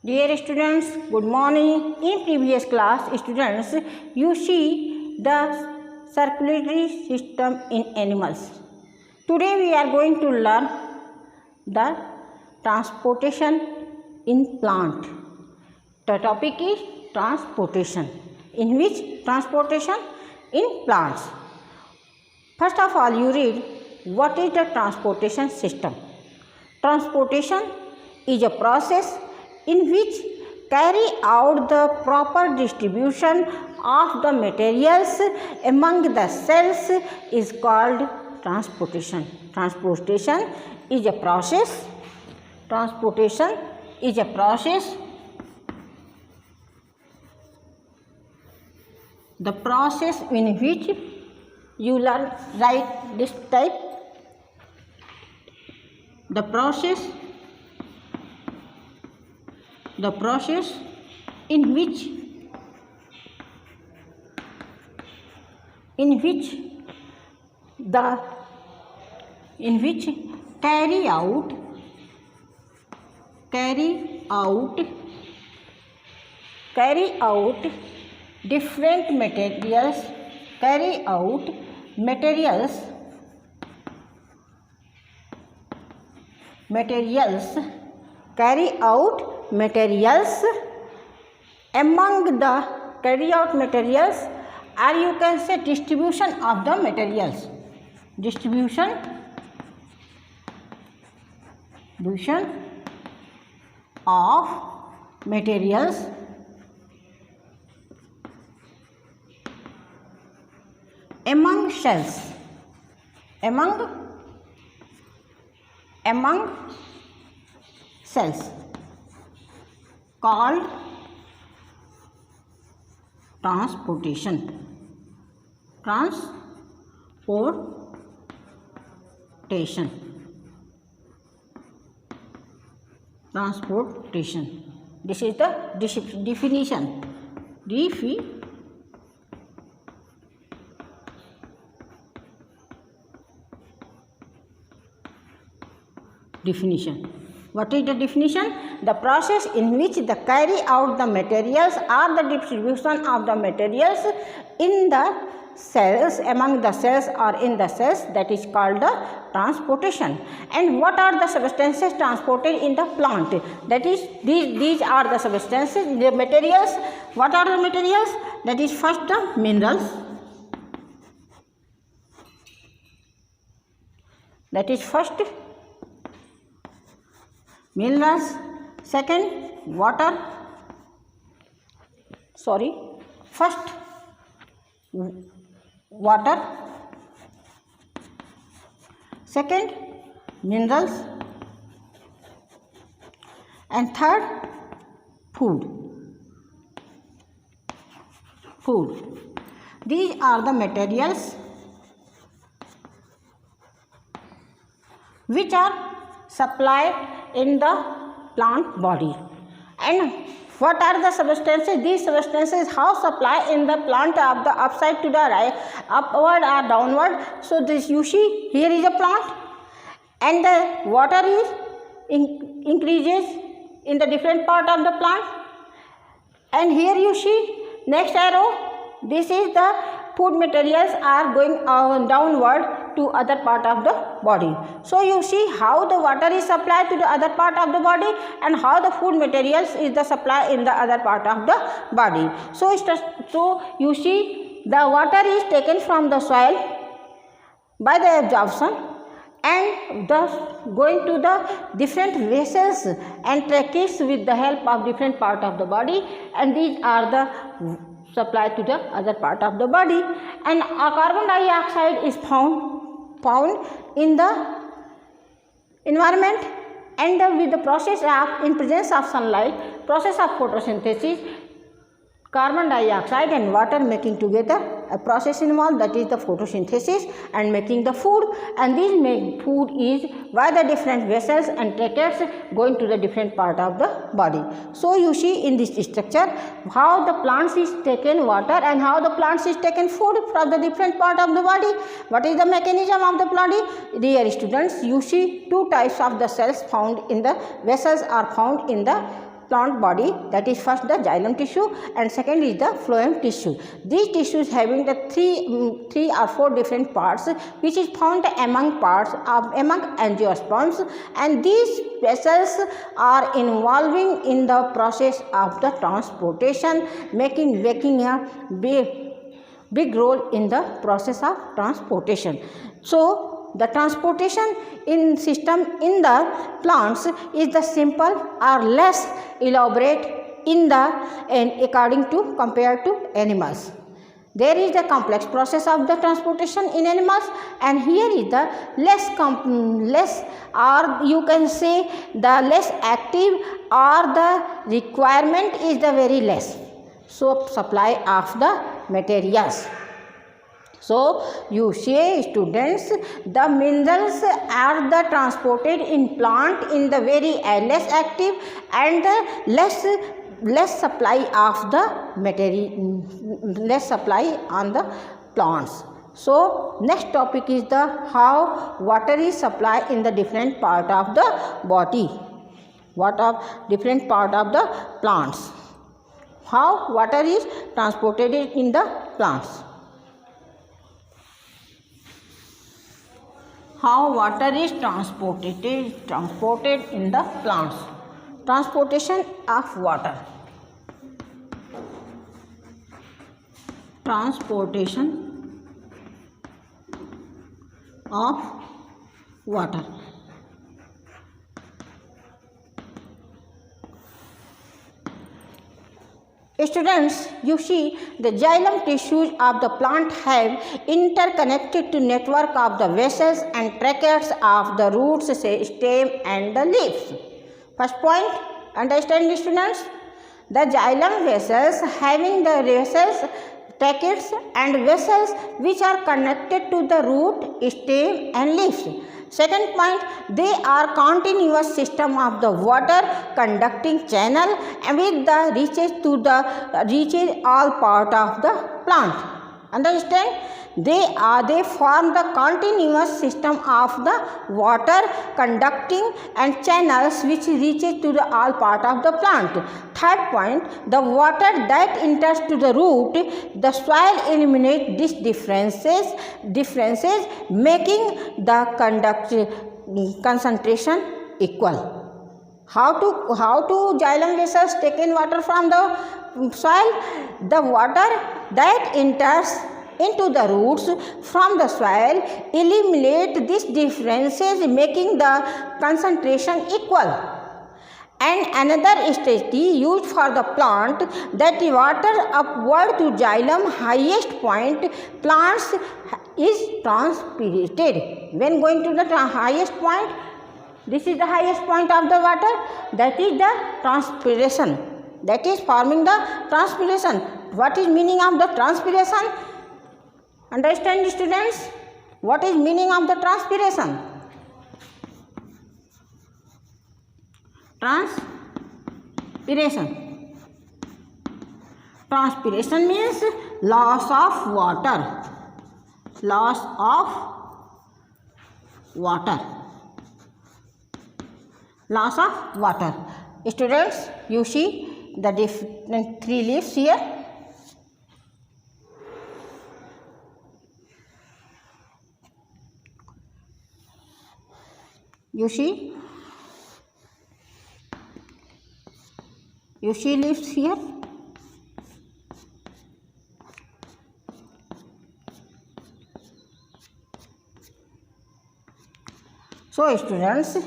Dear students, good morning. In previous class, students, you see the circulatory system in animals. Today we are going to learn the transportation in plant. The topic is transportation. In which transportation? In plants. First of all, you read what is the transportation system. Transportation is a process in which carry out the proper distribution of the materials among the cells is called transportation. Transportation is a process. Transportation is a process. The process in which you learn write this type. The process in which carry out different materials or you can say distribution of the materials among cells called transportation. This is the definition. What is the definition? The process in which the carry out the materials or the distribution of the materials in the cells, among the cells or in the cells, that is called the transportation. And what are the substances transported in the plant? That is, these are the substances, the materials. What are the materials? That is first the minerals. Second, water. Second, minerals. And third, food. These are the materials which are supplied in the plant body. And what are the substances? These substances how supply in the plant of the upside to the right, upward or downward. So this you see here is a plant and the water is increases in the different part of the plant, and here you see next arrow, this is the food materials are going downward to other part of the body. So you see how the water is supplied to the other part of the body and how the food materials is the supply in the other part of the body. So you see the water is taken from the soil by the absorption and thus going to the different vessels and tracheids with the help of different part of the body, and these are the supply to the other part of the body. And carbon dioxide is found in the environment, and with the process of in presence of sunlight, process of photosynthesis, carbon dioxide and water making together a process involved, that is the photosynthesis and making the food, and this food is by the different vessels and tracheids going to the different part of the body. So you see in this structure how the plants is taken water and how the plants is taken food from the different part of the body. What is the mechanism of the body? Dear students, you see two types of the cells found in the vessels are found in the plant body, that is first the xylem tissue and second is the phloem tissue. These tissues having the three or four different parts which is found among angiosperms, and these vessels are involving in the process of the transportation, making a big role in the process of transportation. So the transportation in system in the plants is the simple or less elaborate according to compared to animals. There is the complex process of the transportation in animals, and here is the less or you can say the less active, or the requirement is the very less. So supply of the materials. So you say, students, the minerals are the transported in plant in the very less active and the less supply of the material, less supply on the plants. So next topic is the how water is supplied in the different part of the body, different part of the plants. How water is transported in the plants. How water is transported in the plants. Transportation of water. Transportation of water. Students, you see the xylem tissues of the plant have interconnected to network of the vessels and tracheids of the roots, stem and the leaves. First point, understand students, the xylem vessels having the vessels, tracheids and vessels which are connected to the root, stem and leaves. Second point, they are continuous system of the water conducting channel and with the reaches all part of the plant. Understand? They form the continuous system of the water conducting and channels which reaches to the all part of the plant. Third point, the water that enters to the root, the soil eliminate these differences making the concentration equal. How to xylem vessels take in water from the soil? The water that enters into the roots from the soil eliminate these differences making the concentration equal. And another strategy used for the plant, that water upward to xylem highest point plants is transpirated. When going to the highest point, this is the highest point of the water, that is the transpiration, that is forming the transpiration. What is meaning of the transpiration? Understand, students, what is meaning of the transpiration? Transpiration. Transpiration means loss of water. Loss of water. Loss of water. Students, you see the different three leaves here. You see leaves here. So students,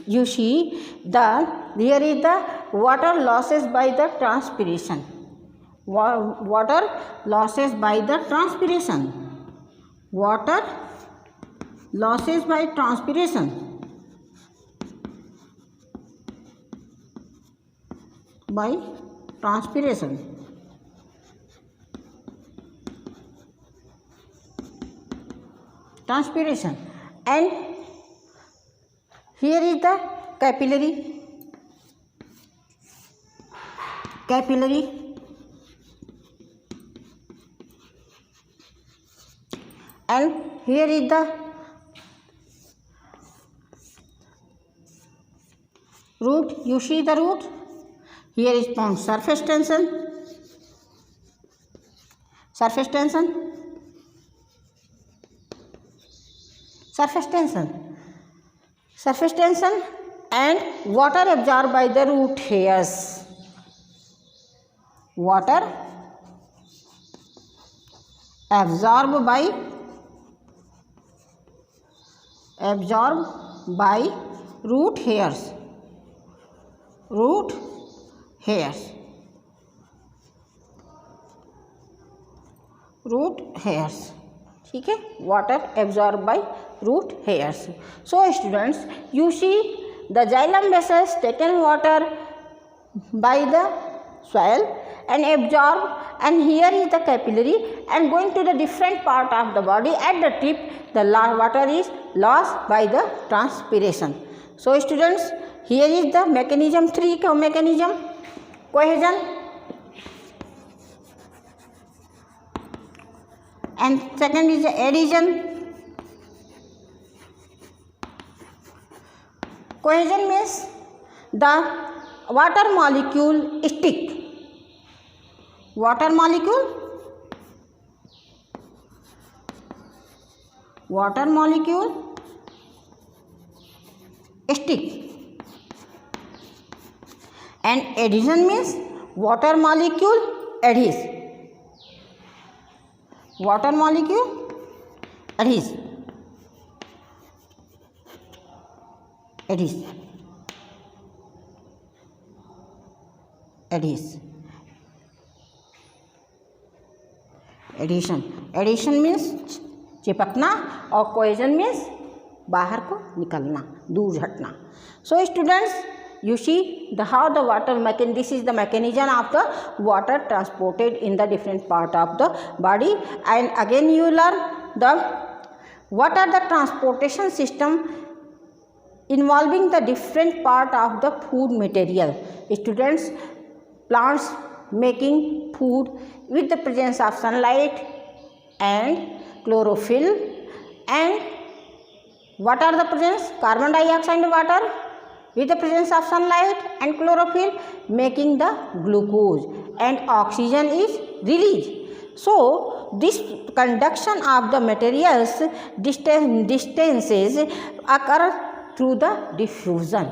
you see here is the water losses by the transpiration. Water losses by the transpiration. Water losses by transpiration. By transpiration. Transpiration. And here is the capillary. And here is the root. You see the root. Here is found surface tension, surface tension, surface tension, surface tension, and water absorbed by the root hairs. Water absorbed by root hairs, root hairs, root hairs. ठीक है, water absorbed by root hairs. So students, you see the xylem vessels taken water by the soil and absorb, and here is the capillary and going to the different part of the body. At the tip the water is lost by the transpiration. So students, here is the mechanism, three mechanism: cohesion, and second is adhesion. Cohesion means the water molecule stick, water molecule stick, and adhesion means water molecule adheres, water molecule adheres, adheres, adheres. Adhesion, adhesion means चिपकना, और cohesion means बाहर को निकलना, दूर हटना. So students, you see how the water mechanism, this is the mechanism of the water transported in the different part of the body. And again you learn what are the transportation system involving the different part of the food material. Students, plants making food with the presence of sunlight and chlorophyll, and what are the presence? Carbon dioxide and water with the presence of sunlight and chlorophyll making the glucose, and oxygen is released. So this conduction of the materials distances occur through the diffusion.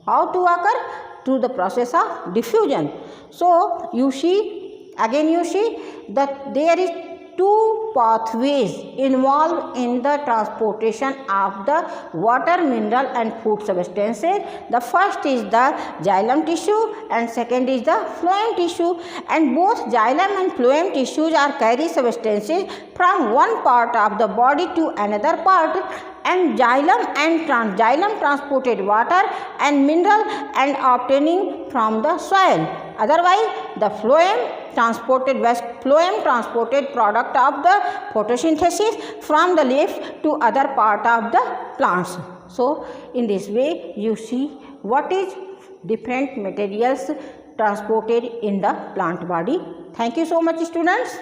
How to occur? Through the process of diffusion. So you see, again you see that there is two pathways involved in the transportation of the water, mineral and food substances. The first is the xylem tissue and second is the phloem tissue, and both xylem and phloem tissues are carry substances from one part of the body to another part, and xylem transported water and mineral and obtaining from the soil. Otherwise the phloem transported product of the photosynthesis from the leaves to other part of the plants. So in this way you see what is different materials transported in the plant body. Thank you so much students.